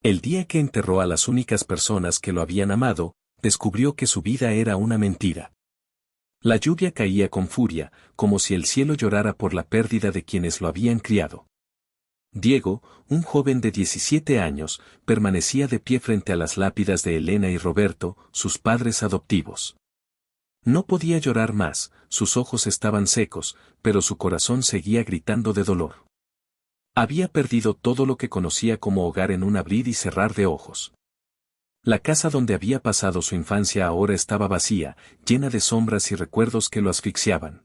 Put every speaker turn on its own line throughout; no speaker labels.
El día que enterró a las únicas personas que lo habían amado, descubrió que su vida era una mentira. La lluvia caía con furia, como si el cielo llorara por la pérdida de quienes lo habían criado. Diego, un joven de 17 años, permanecía de pie frente a las lápidas de Elena y Roberto, sus padres adoptivos. No podía llorar más, sus ojos estaban secos, pero su corazón seguía gritando de dolor. Había perdido todo lo que conocía como hogar en un abrir y cerrar de ojos. La casa donde había pasado su infancia ahora estaba vacía, llena de sombras y recuerdos que lo asfixiaban.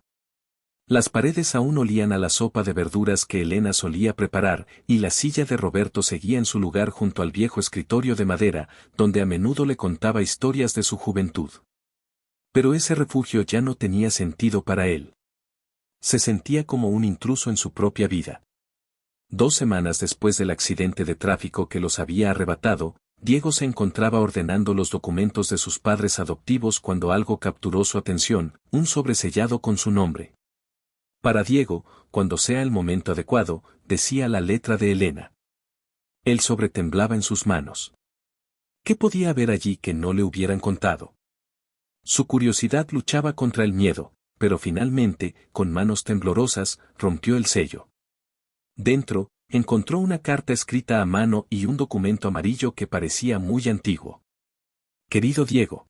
Las paredes aún olían a la sopa de verduras que Elena solía preparar, y la silla de Roberto seguía en su lugar junto al viejo escritorio de madera, donde a menudo le contaba historias de su juventud. Pero ese refugio ya no tenía sentido para él. Se sentía como un intruso en su propia vida. 2 semanas después del accidente de tráfico que los había arrebatado, Diego se encontraba ordenando los documentos de sus padres adoptivos cuando algo capturó su atención, un sobre sellado con su nombre. Para Diego, cuando sea el momento adecuado, decía la letra de Elena. El sobre temblaba en sus manos. ¿Qué podía haber allí que no le hubieran contado? Su curiosidad luchaba contra el miedo, pero finalmente, con manos temblorosas, rompió el sello. Dentro, encontró una carta escrita a mano y un documento amarillo que parecía muy antiguo. Querido Diego.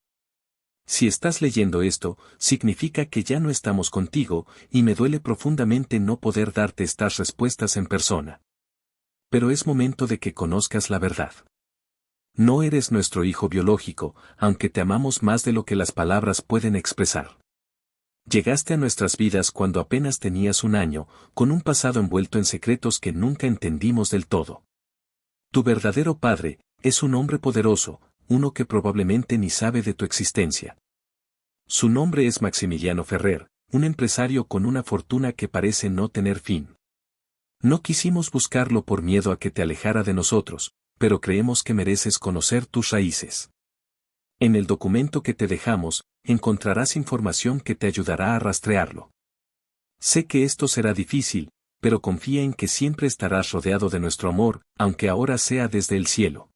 Si estás leyendo esto, significa que ya no estamos contigo, y me duele profundamente no poder darte estas respuestas en persona. Pero es momento de que conozcas la verdad. No eres nuestro hijo biológico, aunque te amamos más de lo que las palabras pueden expresar. Llegaste a nuestras vidas cuando apenas tenías 1 año, con un pasado envuelto en secretos que nunca entendimos del todo. Tu verdadero padre es un hombre poderoso, uno que probablemente ni sabe de tu existencia. Su nombre es Maximiliano Ferrer, un empresario con una fortuna que parece no tener fin. No quisimos buscarlo por miedo a que te alejara de nosotros, pero creemos que mereces conocer tus raíces. En el documento que te dejamos, encontrarás información que te ayudará a rastrearlo. Sé que esto será difícil, pero confía en que siempre estarás rodeado de nuestro amor, aunque ahora sea desde el cielo.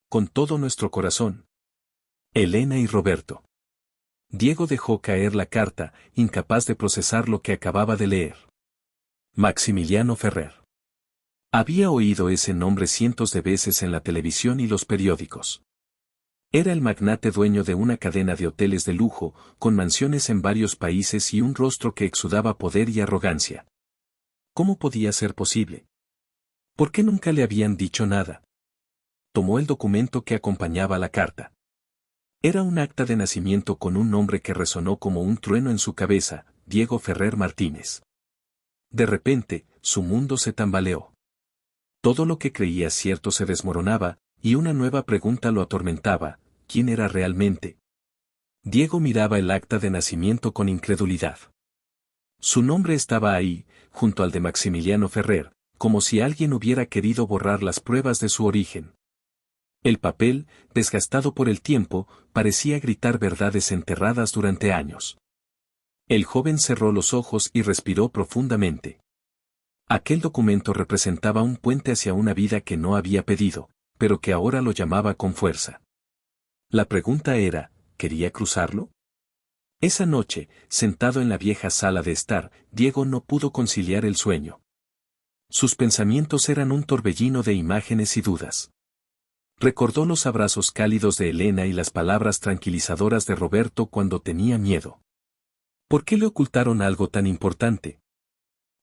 Con todo nuestro corazón. Elena y Roberto. Diego dejó caer la carta, incapaz de procesar lo que acababa de leer. Maximiliano Ferrer. Había oído ese nombre cientos de veces en la televisión y los periódicos. Era el magnate dueño de una cadena de hoteles de lujo, con mansiones en varios países y un rostro que exudaba poder y arrogancia. ¿Cómo podía ser posible? ¿Por qué nunca le habían dicho nada? Tomó el documento que acompañaba la carta. Era un acta de nacimiento con un nombre que resonó como un trueno en su cabeza, Diego Ferrer Martínez. De repente, su mundo se tambaleó. Todo lo que creía cierto se desmoronaba, y una nueva pregunta lo atormentaba: ¿quién era realmente? Diego miraba el acta de nacimiento con incredulidad. Su nombre estaba ahí, junto al de Maximiliano Ferrer, como si alguien hubiera querido borrar las pruebas de su origen. El papel, desgastado por el tiempo, parecía gritar verdades enterradas durante años. El joven cerró los ojos y respiró profundamente. Aquel documento representaba un puente hacia una vida que no había pedido, pero que ahora lo llamaba con fuerza. La pregunta era, ¿quería cruzarlo? Esa noche, sentado en la vieja sala de estar, Diego no pudo conciliar el sueño. Sus pensamientos eran un torbellino de imágenes y dudas. Recordó los abrazos cálidos de Elena y las palabras tranquilizadoras de Roberto cuando tenía miedo. ¿Por qué le ocultaron algo tan importante?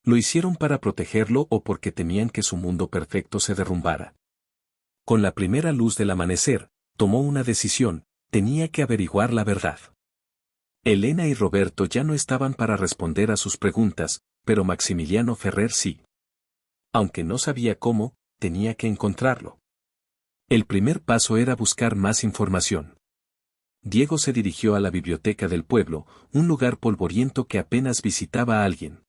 ¿Lo hicieron para protegerlo o porque temían que su mundo perfecto se derrumbara? Con la primera luz del amanecer, tomó una decisión: tenía que averiguar la verdad. Elena y Roberto ya no estaban para responder a sus preguntas, pero Maximiliano Ferrer sí. Aunque no sabía cómo, tenía que encontrarlo. El primer paso era buscar más información. Diego se dirigió a la biblioteca del pueblo, un lugar polvoriento que apenas visitaba a alguien.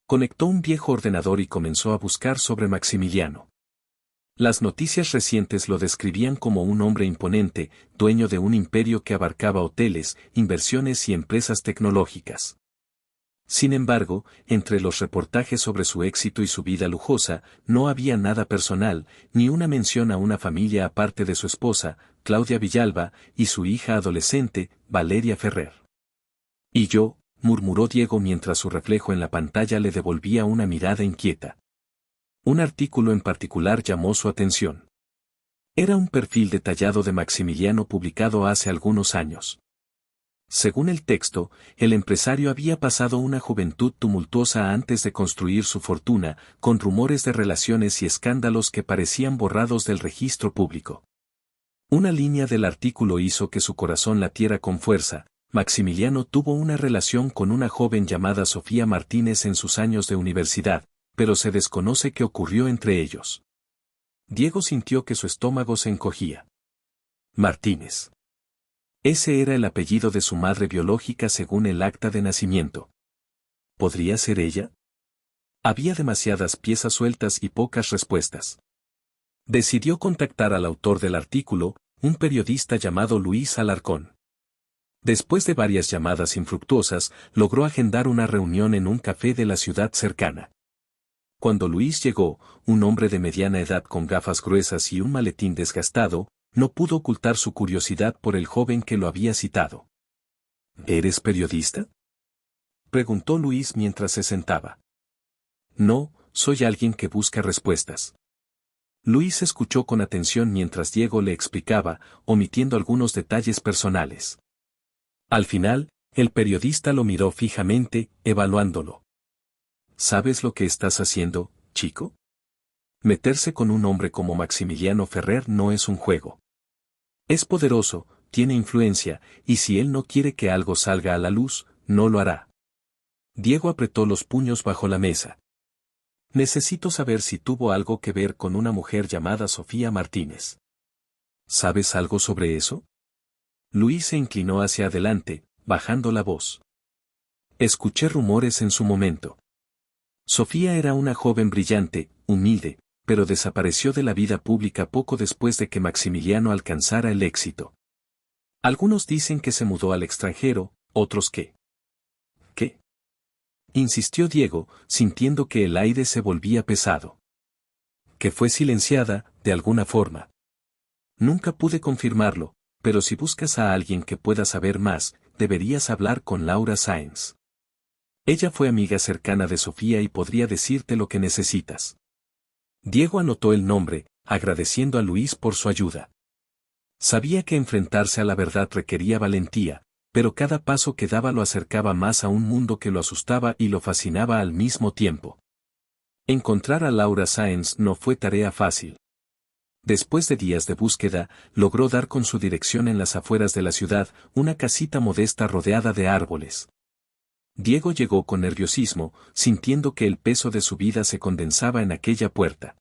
Conectó un viejo ordenador y comenzó a buscar sobre Maximiliano. Las noticias recientes lo describían como un hombre imponente, dueño de un imperio que abarcaba hoteles, inversiones y empresas tecnológicas. Sin embargo, entre los reportajes sobre su éxito y su vida lujosa, no había nada personal, ni una mención a una familia aparte de su esposa, Claudia Villalba, y su hija adolescente, Valeria Ferrer. «¿Y yo?», murmuró Diego mientras su reflejo en la pantalla le devolvía una mirada inquieta. Un artículo en particular llamó su atención. Era un perfil detallado de Maximiliano publicado hace algunos años. Según el texto, el empresario había pasado una juventud tumultuosa antes de construir su fortuna, con rumores de relaciones y escándalos que parecían borrados del registro público. Una línea del artículo hizo que su corazón latiera con fuerza. Maximiliano tuvo una relación con una joven llamada Sofía Martínez en sus años de universidad, pero se desconoce qué ocurrió entre ellos. Diego sintió que su estómago se encogía. Martínez. Ese era el apellido de su madre biológica según el acta de nacimiento. ¿Podría ser ella? Había demasiadas piezas sueltas y pocas respuestas. Decidió contactar al autor del artículo, un periodista llamado Luis Alarcón. Después de varias llamadas infructuosas, logró agendar una reunión en un café de la ciudad cercana. Cuando Luis llegó, un hombre de mediana edad con gafas gruesas y un maletín desgastado, no pudo ocultar su curiosidad por el joven que lo había citado. ¿Eres periodista?, preguntó Luis mientras se sentaba. No, soy alguien que busca respuestas. Luis escuchó con atención mientras Diego le explicaba, omitiendo algunos detalles personales. Al final, el periodista lo miró fijamente, evaluándolo. ¿Sabes lo que estás haciendo, chico? Meterse con un hombre como Maximiliano Ferrer no es un juego. Es poderoso, tiene influencia, y si él no quiere que algo salga a la luz, no lo hará. Diego apretó los puños bajo la mesa. Necesito saber si tuvo algo que ver con una mujer llamada Sofía Martínez. ¿Sabes algo sobre eso? Luis se inclinó hacia adelante, bajando la voz. Escuché rumores en su momento. Sofía era una joven brillante, humilde, pero desapareció de la vida pública poco después de que Maximiliano alcanzara el éxito. Algunos dicen que se mudó al extranjero, otros que... ¿Qué? Insistió Diego, sintiendo que el aire se volvía pesado. Que fue silenciada, de alguna forma. Nunca pude confirmarlo, pero si buscas a alguien que pueda saber más, deberías hablar con Laura Sáenz. Ella fue amiga cercana de Sofía y podría decirte lo que necesitas. Diego anotó el nombre, agradeciendo a Luis por su ayuda. Sabía que enfrentarse a la verdad requería valentía, pero cada paso que daba lo acercaba más a un mundo que lo asustaba y lo fascinaba al mismo tiempo. Encontrar a Laura Sáenz no fue tarea fácil. Después de días de búsqueda, logró dar con su dirección en las afueras de la ciudad, una casita modesta rodeada de árboles. Diego llegó con nerviosismo, sintiendo que el peso de su vida se condensaba en aquella puerta.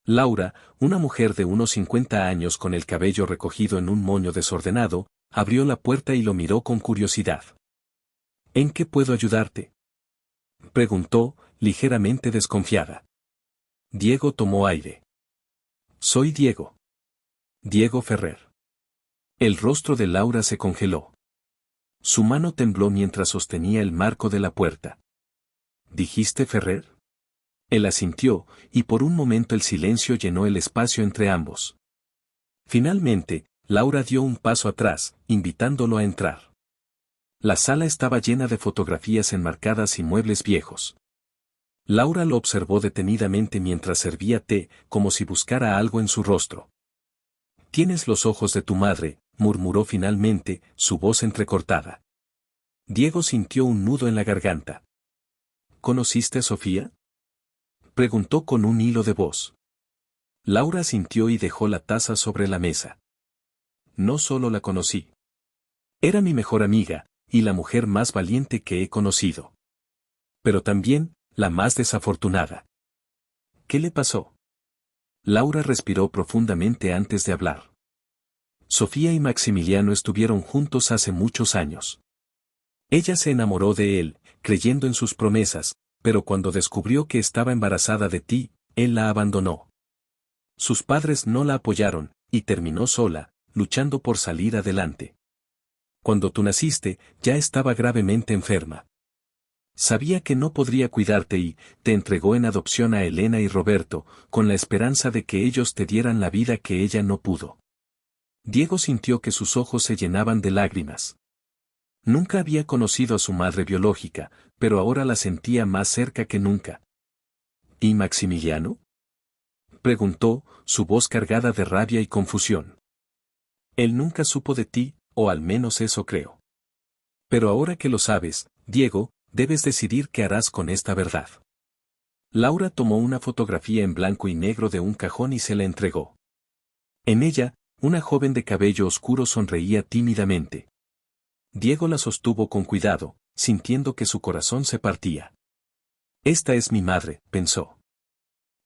Laura, una mujer de unos 50 años con el cabello recogido en un moño desordenado, abrió la puerta y lo miró con curiosidad. ¿En qué puedo ayudarte?, preguntó, ligeramente desconfiada. Diego tomó aire. Soy Diego. Diego Ferrer. El rostro de Laura se congeló. Su mano tembló mientras sostenía el marco de la puerta. ¿Dijiste Ferrer? Él asintió, y por un momento el silencio llenó el espacio entre ambos. Finalmente, Laura dio un paso atrás, invitándolo a entrar. La sala estaba llena de fotografías enmarcadas y muebles viejos. Laura lo observó detenidamente mientras servía té, como si buscara algo en su rostro. «Tienes los ojos de tu madre», murmuró finalmente, su voz entrecortada. Diego sintió un nudo en la garganta. ¿Conociste a Sofía?, preguntó con un hilo de voz. Laura asintió y dejó la taza sobre la mesa. No solo la conocí. Era mi mejor amiga, y la mujer más valiente que he conocido. Pero también, la más desafortunada. ¿Qué le pasó? Laura respiró profundamente antes de hablar. Sofía y Maximiliano estuvieron juntos hace muchos años. Ella se enamoró de él, creyendo en sus promesas, pero cuando descubrió que estaba embarazada de ti, él la abandonó. Sus padres no la apoyaron, y terminó sola, luchando por salir adelante. Cuando tú naciste, ya estaba gravemente enferma. Sabía que no podría cuidarte y te entregó en adopción a Elena y Roberto, con la esperanza de que ellos te dieran la vida que ella no pudo. Diego sintió que sus ojos se llenaban de lágrimas. Nunca había conocido a su madre biológica, pero ahora la sentía más cerca que nunca. ¿Y Maximiliano?, preguntó, su voz cargada de rabia y confusión. Él nunca supo de ti, o al menos eso creo. Pero ahora que lo sabes, Diego, debes decidir qué harás con esta verdad. Laura tomó una fotografía en blanco y negro de un cajón y se la entregó. En ella, una joven de cabello oscuro sonreía tímidamente. Diego la sostuvo con cuidado, sintiendo que su corazón se partía. Esta es mi madre, pensó.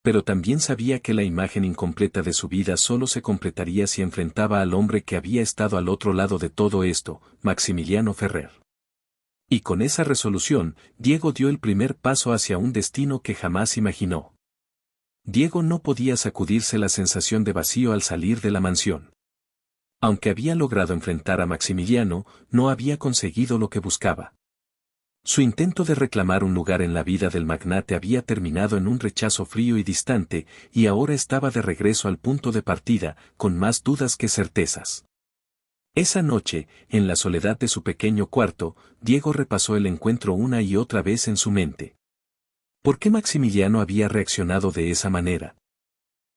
Pero también sabía que la imagen incompleta de su vida solo se completaría si enfrentaba al hombre que había estado al otro lado de todo esto, Maximiliano Ferrer. Y con esa resolución, Diego dio el primer paso hacia un destino que jamás imaginó. Diego no podía sacudirse la sensación de vacío al salir de la mansión. Aunque había logrado enfrentar a Maximiliano, no había conseguido lo que buscaba. Su intento de reclamar un lugar en la vida del magnate había terminado en un rechazo frío y distante, y ahora estaba de regreso al punto de partida, con más dudas que certezas. Esa noche, en la soledad de su pequeño cuarto, Diego repasó el encuentro una y otra vez en su mente. ¿Por qué Maximiliano había reaccionado de esa manera?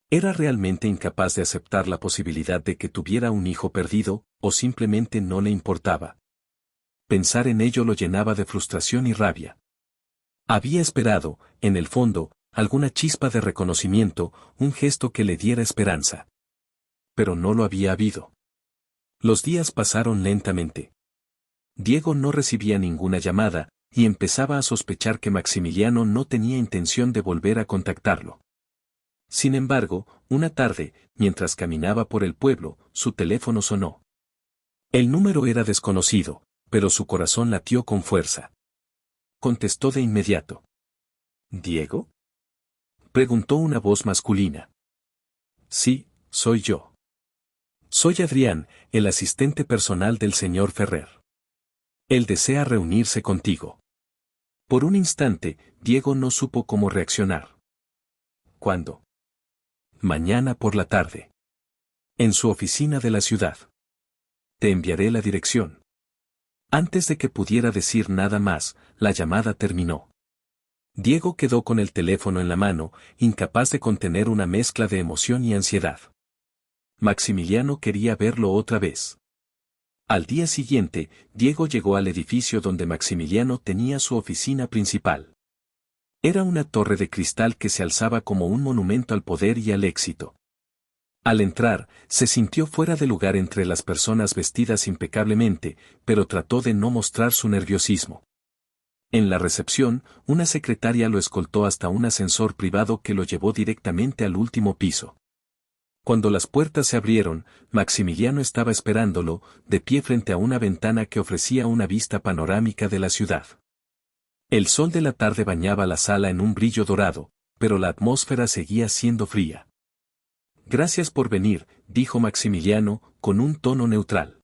¿Era realmente incapaz de aceptar la posibilidad de que tuviera un hijo perdido, o simplemente no le importaba? Pensar en ello lo llenaba de frustración y rabia. Había esperado, en el fondo, alguna chispa de reconocimiento, un gesto que le diera esperanza. Pero no lo había habido. Los días pasaron lentamente. Diego no recibía ninguna llamada, y empezaba a sospechar que Maximiliano no tenía intención de volver a contactarlo. Sin embargo, una tarde, mientras caminaba por el pueblo, su teléfono sonó. El número era desconocido, pero su corazón latió con fuerza. Contestó de inmediato. ¿Diego?, preguntó una voz masculina. Sí, soy yo. Soy Adrián, el asistente personal del señor Ferrer. Él desea reunirse contigo. Por un instante, Diego no supo cómo reaccionar. ¿Cuándo? Mañana por la tarde. En su oficina de la ciudad. Te enviaré la dirección. Antes de que pudiera decir nada más, la llamada terminó. Diego quedó con el teléfono en la mano, incapaz de contener una mezcla de emoción y ansiedad. Maximiliano quería verlo otra vez. Al día siguiente, Diego llegó al edificio donde Maximiliano tenía su oficina principal. Era una torre de cristal que se alzaba como un monumento al poder y al éxito. Al entrar, se sintió fuera de lugar entre las personas vestidas impecablemente, pero trató de no mostrar su nerviosismo. En la recepción, una secretaria lo escoltó hasta un ascensor privado que lo llevó directamente al último piso. Cuando las puertas se abrieron, Maximiliano estaba esperándolo, de pie frente a una ventana que ofrecía una vista panorámica de la ciudad. El sol de la tarde bañaba la sala en un brillo dorado, pero la atmósfera seguía siendo fría. Gracias por venir, dijo Maximiliano, con un tono neutral.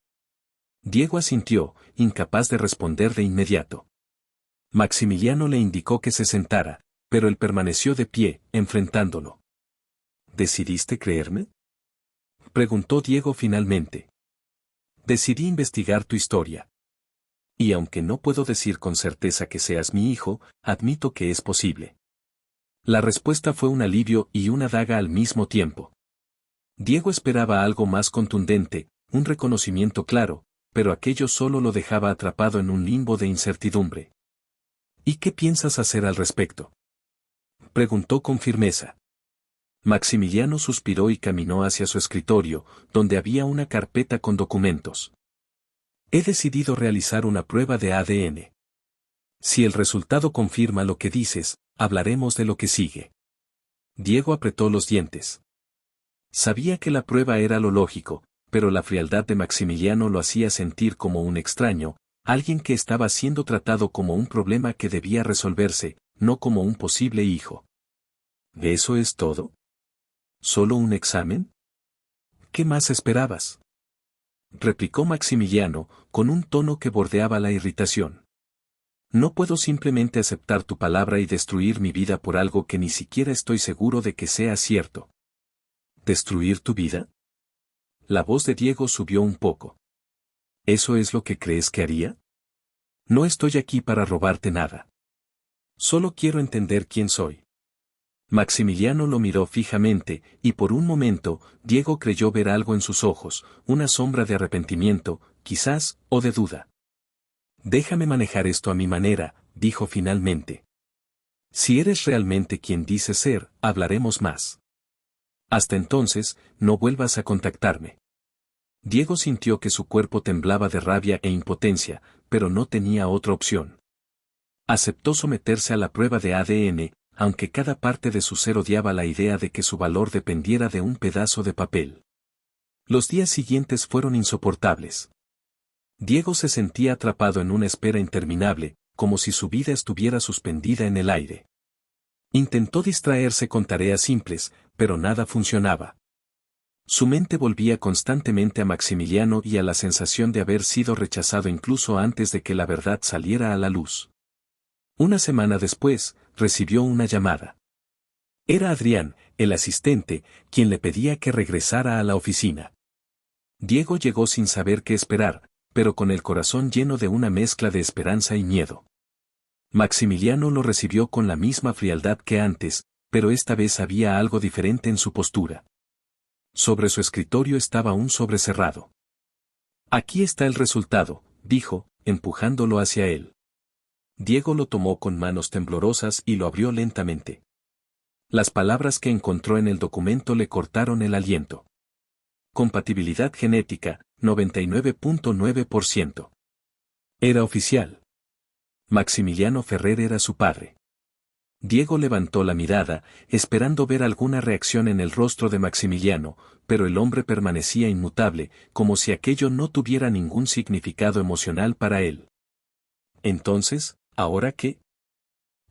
Diego asintió, incapaz de responder de inmediato. Maximiliano le indicó que se sentara, pero él permaneció de pie, enfrentándolo. ¿Decidiste creerme?, preguntó Diego finalmente. Decidí investigar tu historia. Y aunque no puedo decir con certeza que seas mi hijo, admito que es posible. La respuesta fue un alivio y una daga al mismo tiempo. Diego esperaba algo más contundente, un reconocimiento claro, pero aquello solo lo dejaba atrapado en un limbo de incertidumbre. ¿Y qué piensas hacer al respecto?, preguntó con firmeza. Maximiliano suspiró y caminó hacia su escritorio, donde había una carpeta con documentos. He decidido realizar una prueba de ADN. Si el resultado confirma lo que dices, hablaremos de lo que sigue. Diego apretó los dientes. Sabía que la prueba era lo lógico, pero la frialdad de Maximiliano lo hacía sentir como un extraño, alguien que estaba siendo tratado como un problema que debía resolverse, no como un posible hijo. ¿Eso es todo? ¿Solo un examen? ¿Qué más esperabas?, replicó Maximiliano, con un tono que bordeaba la irritación. No puedo simplemente aceptar tu palabra y destruir mi vida por algo que ni siquiera estoy seguro de que sea cierto. ¿Destruir tu vida? La voz de Diego subió un poco. ¿Eso es lo que crees que haría? No estoy aquí para robarte nada. Solo quiero entender quién soy. Maximiliano lo miró fijamente, y por un momento, Diego creyó ver algo en sus ojos, una sombra de arrepentimiento, quizás, o de duda. Déjame manejar esto a mi manera, dijo finalmente. Si eres realmente quien dices ser, hablaremos más. Hasta entonces, no vuelvas a contactarme. Diego sintió que su cuerpo temblaba de rabia e impotencia, pero no tenía otra opción. Aceptó someterse a la prueba de ADN, aunque cada parte de su ser odiaba la idea de que su valor dependiera de un pedazo de papel. Los días siguientes fueron insoportables. Diego se sentía atrapado en una espera interminable, como si su vida estuviera suspendida en el aire. Intentó distraerse con tareas simples, pero nada funcionaba. Su mente volvía constantemente a Maximiliano y a la sensación de haber sido rechazado incluso antes de que la verdad saliera a la luz. Una semana después, recibió una llamada. Era Adrián, el asistente, quien le pedía que regresara a la oficina. Diego llegó sin saber qué esperar, pero con el corazón lleno de una mezcla de esperanza y miedo. Maximiliano lo recibió con la misma frialdad que antes, pero esta vez había algo diferente en su postura. Sobre su escritorio estaba un sobre cerrado. Aquí está el resultado, dijo, empujándolo hacia él. Diego lo tomó con manos temblorosas y lo abrió lentamente. Las palabras que encontró en el documento le cortaron el aliento. Compatibilidad genética, 99.9%. Era oficial. Maximiliano Ferrer era su padre. Diego levantó la mirada, esperando ver alguna reacción en el rostro de Maximiliano, pero el hombre permanecía inmutable, como si aquello no tuviera ningún significado emocional para él. Entonces, ¿ahora qué?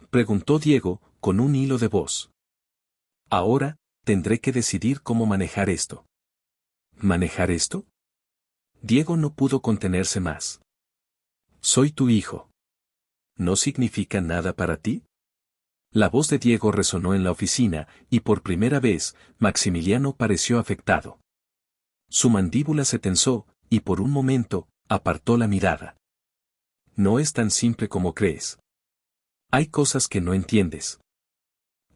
Preguntó Diego, con un hilo de voz. Ahora, tendré que decidir cómo manejar esto. ¿Manejar esto? Diego no pudo contenerse más. Soy tu hijo. ¿No significa nada para ti? La voz de Diego resonó en la oficina, y por primera vez, Maximiliano pareció afectado. Su mandíbula se tensó, y por un momento, apartó la mirada. No es tan simple como crees. Hay cosas que no entiendes.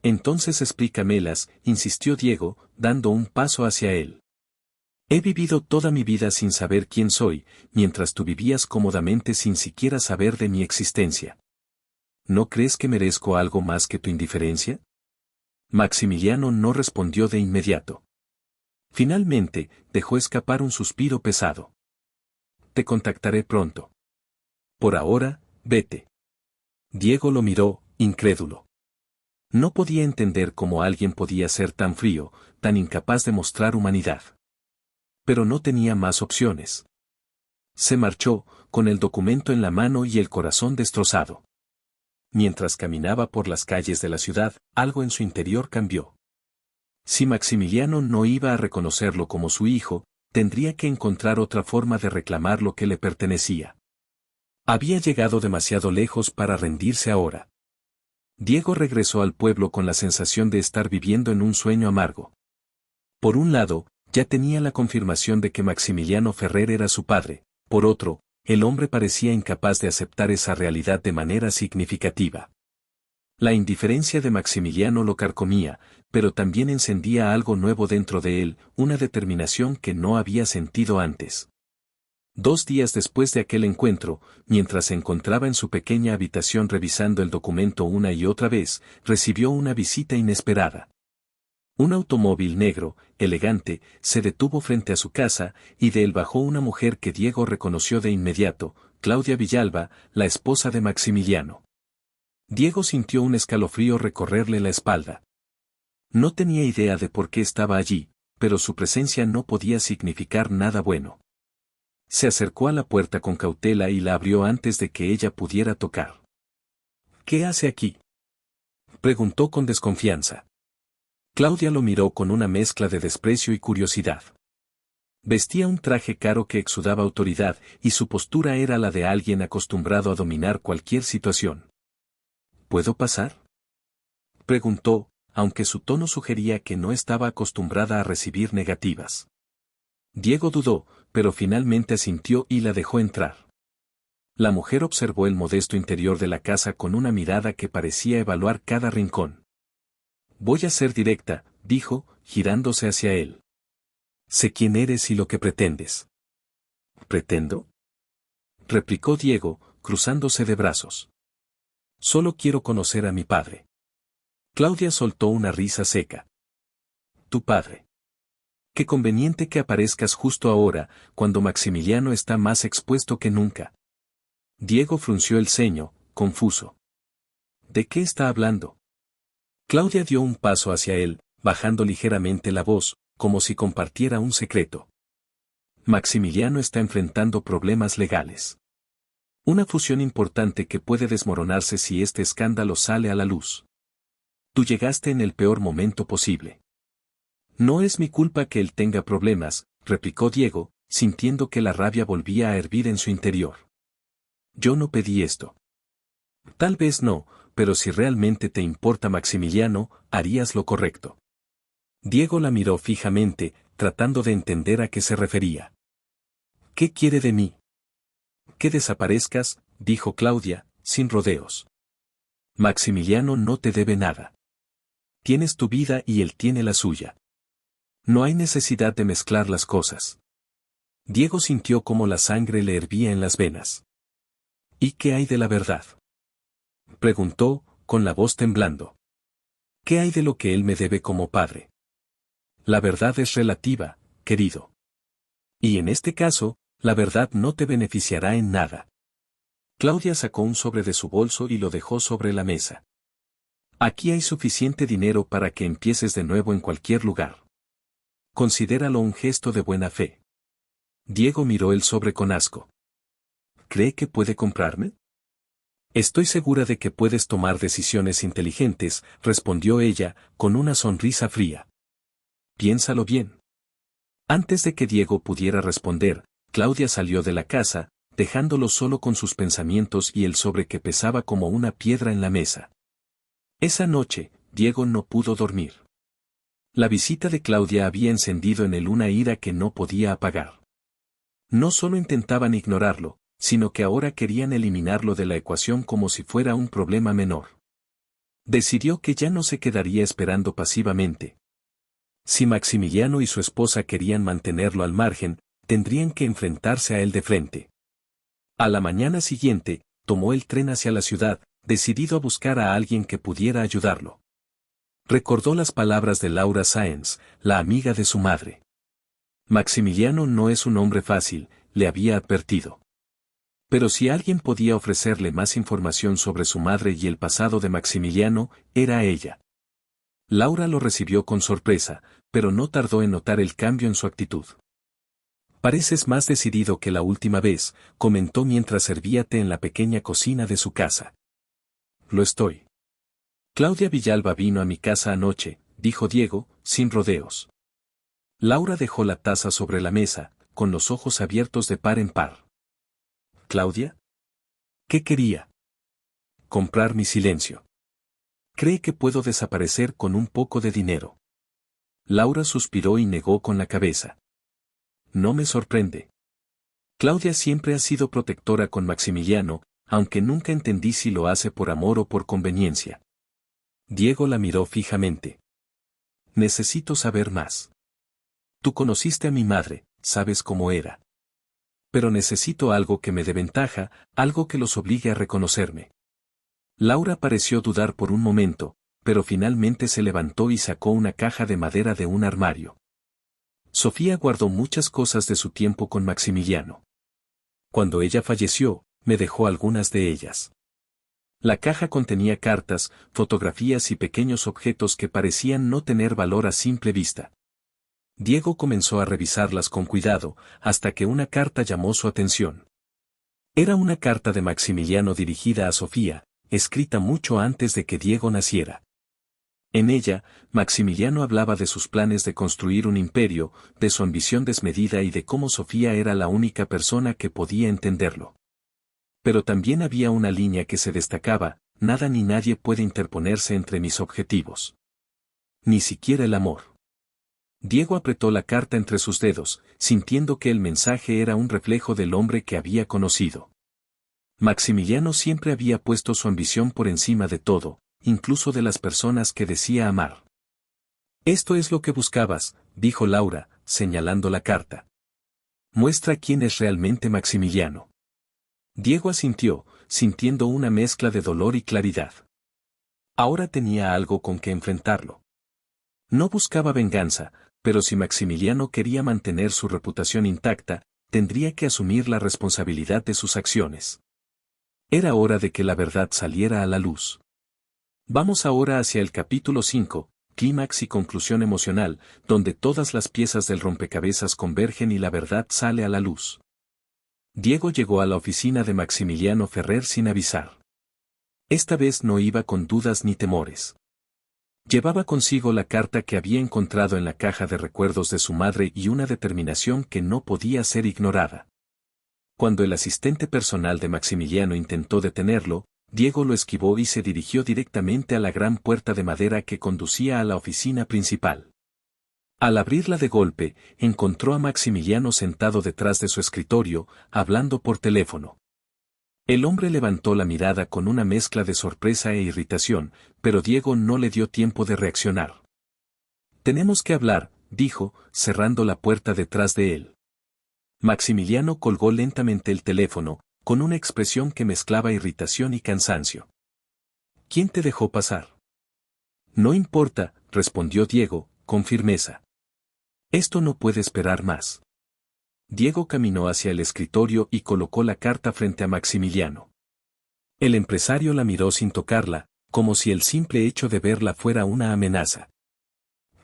Entonces explícamelas, insistió Diego, dando un paso hacia él. He vivido toda mi vida sin saber quién soy, mientras tú vivías cómodamente sin siquiera saber de mi existencia. ¿No crees que merezco algo más que tu indiferencia? Maximiliano no respondió de inmediato. Finalmente, dejó escapar un suspiro pesado. Te contactaré pronto. Por ahora, vete. Diego lo miró, incrédulo. No podía entender cómo alguien podía ser tan frío, tan incapaz de mostrar humanidad. Pero no tenía más opciones. Se marchó, con el documento en la mano y el corazón destrozado. Mientras caminaba por las calles de la ciudad, algo en su interior cambió. Si Maximiliano no iba a reconocerlo como su hijo, tendría que encontrar otra forma de reclamar lo que le pertenecía. Había llegado demasiado lejos para rendirse ahora. Diego regresó al pueblo con la sensación de estar viviendo en un sueño amargo. Por un lado, ya tenía la confirmación de que Maximiliano Ferrer era su padre, por otro, el hombre parecía incapaz de aceptar esa realidad de manera significativa. La indiferencia de Maximiliano lo carcomía, pero también encendía algo nuevo dentro de él, una determinación que no había sentido antes. 2 días después de aquel encuentro, mientras se encontraba en su pequeña habitación revisando el documento una y otra vez, recibió una visita inesperada. Un automóvil negro, elegante, se detuvo frente a su casa, y de él bajó una mujer que Diego reconoció de inmediato, Claudia Villalba, la esposa de Maximiliano. Diego sintió un escalofrío recorrerle la espalda. No tenía idea de por qué estaba allí, pero su presencia no podía significar nada bueno. Se acercó a la puerta con cautela y la abrió antes de que ella pudiera tocar. ¿Qué hace aquí?, preguntó con desconfianza. Claudia lo miró con una mezcla de desprecio y curiosidad. Vestía un traje caro que exudaba autoridad, y su postura era la de alguien acostumbrado a dominar cualquier situación. ¿Puedo pasar?, preguntó, aunque su tono sugería que no estaba acostumbrada a recibir negativas. Diego dudó, pero finalmente asintió y la dejó entrar. La mujer observó el modesto interior de la casa con una mirada que parecía evaluar cada rincón. Voy a ser directa, dijo, girándose hacia él. Sé quién eres y lo que pretendes. ¿Pretendo?, replicó Diego, cruzándose de brazos. Solo quiero conocer a mi padre. Claudia soltó una risa seca. ¿Tu padre? Qué conveniente que aparezcas justo ahora, cuando Maximiliano está más expuesto que nunca. Diego frunció el ceño, confuso. ¿De qué está hablando? Claudia dio un paso hacia él, bajando ligeramente la voz, como si compartiera un secreto. Maximiliano está enfrentando problemas legales. Una fusión importante que puede desmoronarse si este escándalo sale a la luz. Tú llegaste en el peor momento posible. No es mi culpa que él tenga problemas, replicó Diego, sintiendo que la rabia volvía a hervir en su interior. Yo no pedí esto. Tal vez no, pero si realmente te importa Maximiliano, harías lo correcto. Diego la miró fijamente, tratando de entender a qué se refería. ¿Qué quiere de mí? Que desaparezcas, dijo Claudia, sin rodeos. Maximiliano no te debe nada. Tienes tu vida y él tiene la suya. No hay necesidad de mezclar las cosas. Diego sintió cómo la sangre le hervía en las venas. ¿Y qué hay de la verdad?, preguntó, con la voz temblando. ¿Qué hay de lo que él me debe como padre? La verdad es relativa, querido. Y en este caso, la verdad no te beneficiará en nada. Claudia sacó un sobre de su bolso y lo dejó sobre la mesa. Aquí hay suficiente dinero para que empieces de nuevo en cualquier lugar. Considéralo un gesto de buena fe. Diego miró el sobre con asco. ¿Cree que puede comprarme? Estoy segura de que puedes tomar decisiones inteligentes, respondió ella, con una sonrisa fría. Piénsalo bien. Antes de que Diego pudiera responder, Claudia salió de la casa, dejándolo solo con sus pensamientos y el sobre que pesaba como una piedra en la mesa. Esa noche, Diego no pudo dormir. La visita de Claudia había encendido en él una ira que no podía apagar. No solo intentaban ignorarlo, sino que ahora querían eliminarlo de la ecuación como si fuera un problema menor. Decidió que ya no se quedaría esperando pasivamente. Si Maximiliano y su esposa querían mantenerlo al margen, tendrían que enfrentarse a él de frente. A la mañana siguiente, tomó el tren hacia la ciudad, decidido a buscar a alguien que pudiera ayudarlo. Recordó las palabras de Laura Sáenz, la amiga de su madre. Maximiliano no es un hombre fácil, le había advertido. Pero si alguien podía ofrecerle más información sobre su madre y el pasado de Maximiliano, era ella. Laura lo recibió con sorpresa, pero no tardó en notar el cambio en su actitud. Pareces más decidido que la última vez, comentó mientras servía té en la pequeña cocina de su casa. Lo estoy. Claudia Villalba vino a mi casa anoche, dijo Diego, sin rodeos. Laura dejó la taza sobre la mesa, con los ojos abiertos de par en par. ¿Claudia? ¿Qué quería? Comprar mi silencio. Cree que puedo desaparecer con un poco de dinero. Laura suspiró y negó con la cabeza. No me sorprende. Claudia siempre ha sido protectora con Maximiliano, aunque nunca entendí si lo hace por amor o por conveniencia. Diego la miró fijamente. Necesito saber más. Tú conociste a mi madre, sabes cómo era. Pero necesito algo que me dé ventaja, algo que los obligue a reconocerme. Laura pareció dudar por un momento, pero finalmente se levantó y sacó una caja de madera de un armario. Sofía guardó muchas cosas de su tiempo con Maximiliano. Cuando ella falleció, me dejó algunas de ellas. La caja contenía cartas, fotografías y pequeños objetos que parecían no tener valor a simple vista. Diego comenzó a revisarlas con cuidado, hasta que una carta llamó su atención. Era una carta de Maximiliano dirigida a Sofía, escrita mucho antes de que Diego naciera. En ella, Maximiliano hablaba de sus planes de construir un imperio, de su ambición desmedida y de cómo Sofía era la única persona que podía entenderlo. Pero también había una línea que se destacaba: nada ni nadie puede interponerse entre mis objetivos. Ni siquiera el amor. Diego apretó la carta entre sus dedos, sintiendo que el mensaje era un reflejo del hombre que había conocido. Maximiliano siempre había puesto su ambición por encima de todo, incluso de las personas que decía amar. Esto es lo que buscabas, dijo Laura, señalando la carta. Muestra quién es realmente Maximiliano. Diego asintió, sintiendo una mezcla de dolor y claridad. Ahora tenía algo con que enfrentarlo. No buscaba venganza, pero si Maximiliano quería mantener su reputación intacta, tendría que asumir la responsabilidad de sus acciones. Era hora de que la verdad saliera a la luz. Vamos ahora hacia el capítulo 5, clímax y conclusión emocional, donde todas las piezas del rompecabezas convergen y la verdad sale a la luz. Diego llegó a la oficina de Maximiliano Ferrer sin avisar. Esta vez no iba con dudas ni temores. Llevaba consigo la carta que había encontrado en la caja de recuerdos de su madre y una determinación que no podía ser ignorada. Cuando el asistente personal de Maximiliano intentó detenerlo, Diego lo esquivó y se dirigió directamente a la gran puerta de madera que conducía a la oficina principal. Al abrirla de golpe, encontró a Maximiliano sentado detrás de su escritorio, hablando por teléfono. El hombre levantó la mirada con una mezcla de sorpresa e irritación, pero Diego no le dio tiempo de reaccionar. «Tenemos que hablar», dijo, cerrando la puerta detrás de él. Maximiliano colgó lentamente el teléfono, con una expresión que mezclaba irritación y cansancio. «¿Quién te dejó pasar?» «No importa», respondió Diego, con firmeza. «Esto no puede esperar más». Diego caminó hacia el escritorio y colocó la carta frente a Maximiliano. El empresario la miró sin tocarla, como si el simple hecho de verla fuera una amenaza.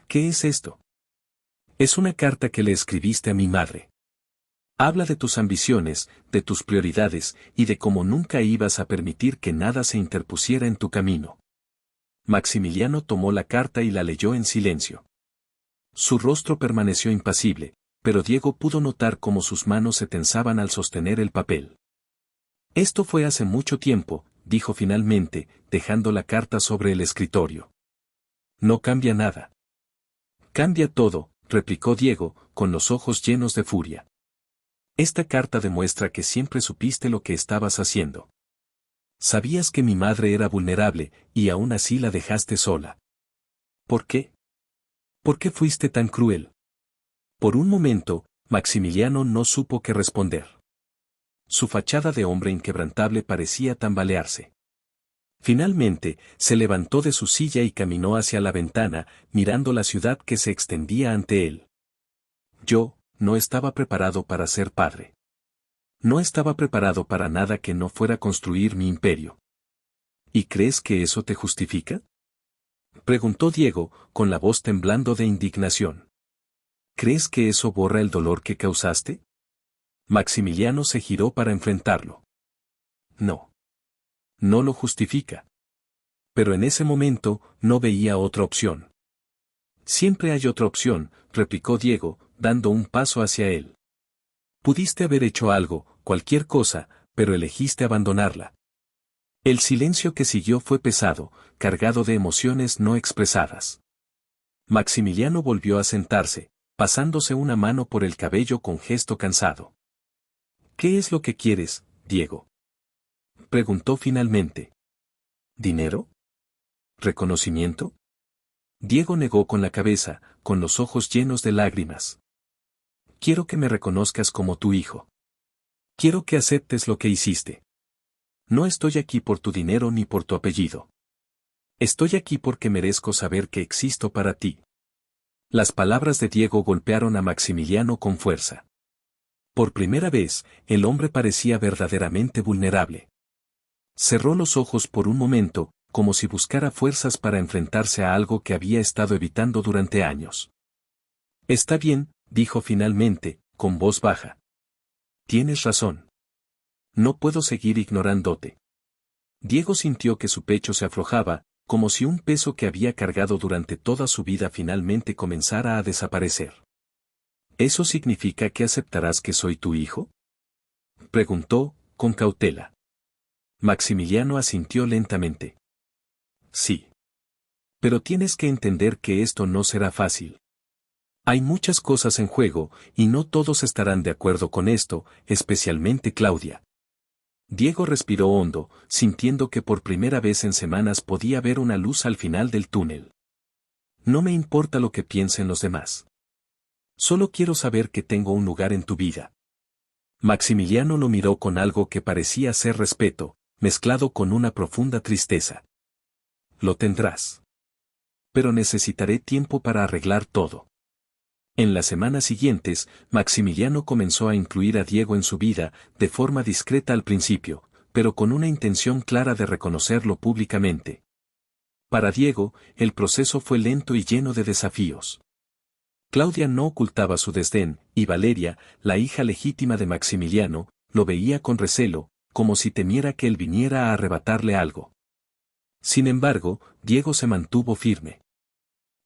«¿Qué es esto?» «Es una carta que le escribiste a mi madre. Habla de tus ambiciones, de tus prioridades, y de cómo nunca ibas a permitir que nada se interpusiera en tu camino». Maximiliano tomó la carta y la leyó en silencio. Su rostro permaneció impasible, pero Diego pudo notar cómo sus manos se tensaban al sostener el papel. «Esto fue hace mucho tiempo», dijo finalmente, dejando la carta sobre el escritorio. «No cambia nada». «Cambia todo», replicó Diego, con los ojos llenos de furia. «Esta carta demuestra que siempre supiste lo que estabas haciendo. Sabías que mi madre era vulnerable, y aún así la dejaste sola. ¿Por qué? ¿Por qué fuiste tan cruel?» Por un momento, Maximiliano no supo qué responder. Su fachada de hombre inquebrantable parecía tambalearse. Finalmente, se levantó de su silla y caminó hacia la ventana, mirando la ciudad que se extendía ante él. «Yo no estaba preparado para ser padre. No estaba preparado para nada que no fuera construir mi imperio». «¿Y crees que eso te justifica?», preguntó Diego, con la voz temblando de indignación. «¿Crees que eso borra el dolor que causaste?». Maximiliano se giró para enfrentarlo. «No. No lo justifica». Pero en ese momento, no veía otra opción. «Siempre hay otra opción», replicó Diego, dando un paso hacia él. «Pudiste haber hecho algo, cualquier cosa, pero elegiste abandonarla». El silencio que siguió fue pesado, cargado de emociones no expresadas. Maximiliano volvió a sentarse, pasándose una mano por el cabello con gesto cansado. «¿Qué es lo que quieres, Diego?», preguntó finalmente. «¿Dinero? ¿Reconocimiento?». Diego negó con la cabeza, con los ojos llenos de lágrimas. «Quiero que me reconozcas como tu hijo. Quiero que aceptes lo que hiciste. No estoy aquí por tu dinero ni por tu apellido. Estoy aquí porque merezco saber que existo para ti». Las palabras de Diego golpearon a Maximiliano con fuerza. Por primera vez, el hombre parecía verdaderamente vulnerable. Cerró los ojos por un momento, como si buscara fuerzas para enfrentarse a algo que había estado evitando durante años. «Está bien», dijo finalmente, con voz baja. «Tienes razón. No puedo seguir ignorándote». Diego sintió que su pecho se aflojaba, como si un peso que había cargado durante toda su vida finalmente comenzara a desaparecer. ¿Eso significa que aceptarás que soy tu hijo?, preguntó, con cautela. Maximiliano asintió lentamente. Sí. Pero tienes que entender que esto no será fácil. Hay muchas cosas en juego, y no todos estarán de acuerdo con esto, especialmente Claudia. Diego respiró hondo, sintiendo que por primera vez en semanas podía ver una luz al final del túnel. No me importa lo que piensen los demás. Solo quiero saber que tengo un lugar en tu vida. Maximiliano lo miró con algo que parecía ser respeto, mezclado con una profunda tristeza. Lo tendrás. Pero necesitaré tiempo para arreglar todo. En las semanas siguientes, Maximiliano comenzó a incluir a Diego en su vida, de forma discreta al principio, pero con una intención clara de reconocerlo públicamente. Para Diego, el proceso fue lento y lleno de desafíos. Claudia no ocultaba su desdén, y Valeria, la hija legítima de Maximiliano, lo veía con recelo, como si temiera que él viniera a arrebatarle algo. Sin embargo, Diego se mantuvo firme.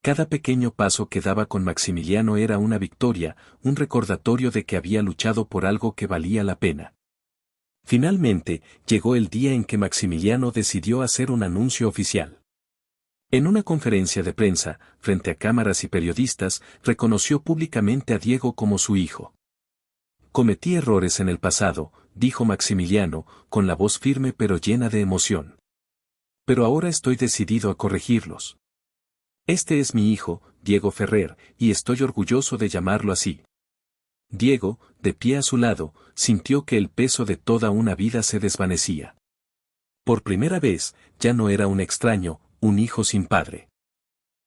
Cada pequeño paso que daba con Maximiliano era una victoria, un recordatorio de que había luchado por algo que valía la pena. Finalmente, llegó el día en que Maximiliano decidió hacer un anuncio oficial. En una conferencia de prensa, frente a cámaras y periodistas, reconoció públicamente a Diego como su hijo. Cometí errores en el pasado, dijo Maximiliano, con la voz firme pero llena de emoción. Pero ahora estoy decidido a corregirlos. Este es mi hijo, Diego Ferrer, y estoy orgulloso de llamarlo así. Diego, de pie a su lado, sintió que el peso de toda una vida se desvanecía. Por primera vez, ya no era un extraño, un hijo sin padre.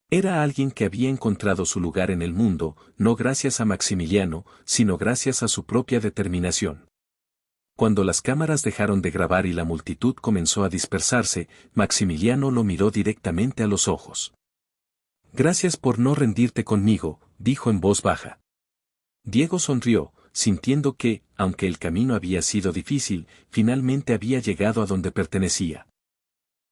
Era alguien que había encontrado su lugar en el mundo, no gracias a Maximiliano, sino gracias a su propia determinación. Cuando las cámaras dejaron de grabar y la multitud comenzó a dispersarse, Maximiliano lo miró directamente a los ojos. Gracias por no rendirte conmigo, dijo en voz baja. Diego sonrió, sintiendo que, aunque el camino había sido difícil, finalmente había llegado a donde pertenecía.